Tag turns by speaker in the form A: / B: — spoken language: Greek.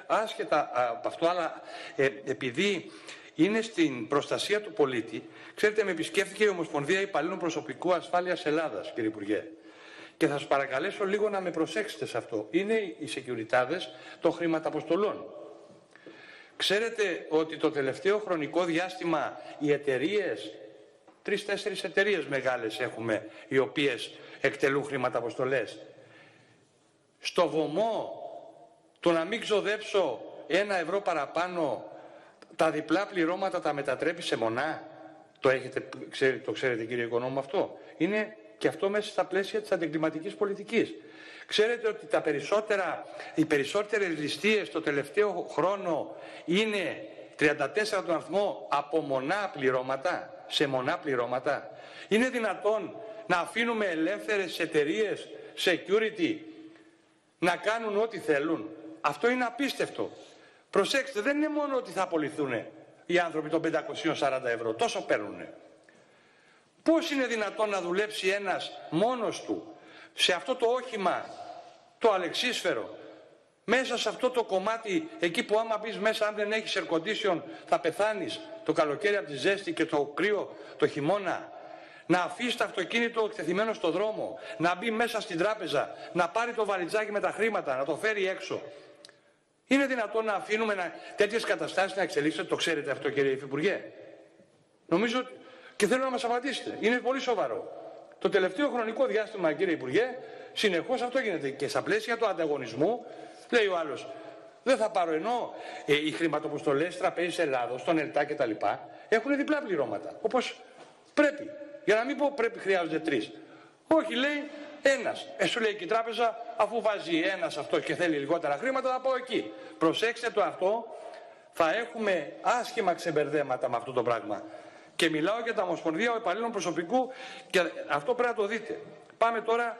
A: άσχετα από αυτό, αλλά επειδή είναι στην προστασία του πολίτη, ξέρετε, με επισκέφθηκε η Ομοσπονδία Υπαλλήλων Προσωπικού Ασφάλειας Ελλάδας, κύριε Υπουργέ. Και θα σας παρακαλέσω λίγο να με προσέξετε σε αυτό. Είναι οι σεκιουριτάδες των χρηματαποστολών. Ξέρετε ότι το τελευταίο χρονικό διάστημα οι εταιρείες, 3-4 εταιρείες μεγάλες έχουμε, οι οποίες εκτελούν χρηματαποστολές. Στο βωμό το να μην ξοδέψω 1 ευρώ παραπάνω, τα διπλά πληρώματα τα μετατρέπει σε μονά. Το ξέρετε κύριε Οικονόμου αυτό. Είναι και αυτό μέσα στα πλαίσια της αντιγκληματικής πολιτικής. Ξέρετε ότι οι περισσότερες ληστείες το τελευταίο χρόνο είναι 34 τον αριθμό από μονά πληρώματα, σε μονά πληρώματα. Είναι δυνατόν να αφήνουμε ελεύθερες εταιρείες security να κάνουν ό,τι θέλουν? Αυτό είναι απίστευτο. Προσέξτε, δεν είναι μόνο ότι θα απολυθούν οι άνθρωποι των 540 ευρώ, τόσο παίρνουν. Πώς είναι δυνατόν να δουλέψει ένας μόνος του σε αυτό το όχημα, το αλεξίσφαιρο, μέσα σε αυτό το κομμάτι, εκεί που άμα μπεις μέσα, αν δεν έχεις air condition θα πεθάνεις το καλοκαίρι από τη ζέστη και το κρύο το χειμώνα, να αφήσει το αυτοκίνητο εκτεθειμένο στο δρόμο, να μπει μέσα στην τράπεζα, να πάρει το βαλιτζάκι με τα χρήματα, να το φέρει έξω? Είναι δυνατόν να αφήνουμε τέτοιες καταστάσεις να εξελίσσονται? Το ξέρετε αυτό, κύριε Υφυπουργέ? Νομίζω και θέλω να μας απαντήσετε. Είναι πολύ σοβαρό. Το τελευταίο χρονικό διάστημα, κύριε Υπουργέ, συνεχώς αυτό γίνεται. Και στα πλαίσια του ανταγωνισμού, λέει ο άλλος, δεν θα πάρω, ενώ οι χρηματοποστολές Τραπέζης Ελλάδος, τον ΕΛΤΑ κτλ. Έχουν διπλά πληρώματα. Όπως πρέπει. Για να μην πω πρέπει, χρειάζονται 3. Όχι, λέει ένας. Σου λέει και η τράπεζα, αφού βάζει ένας αυτό και θέλει λιγότερα χρήματα, θα πάω εκεί. Προσέξτε το αυτό, θα έχουμε άσχημα ξεμπερδέματα με αυτό το πράγμα. Και μιλάω για τα Ομοσπονδία Υπαλλήλων Προσωπικού και αυτό πρέπει να το δείτε. Πάμε τώρα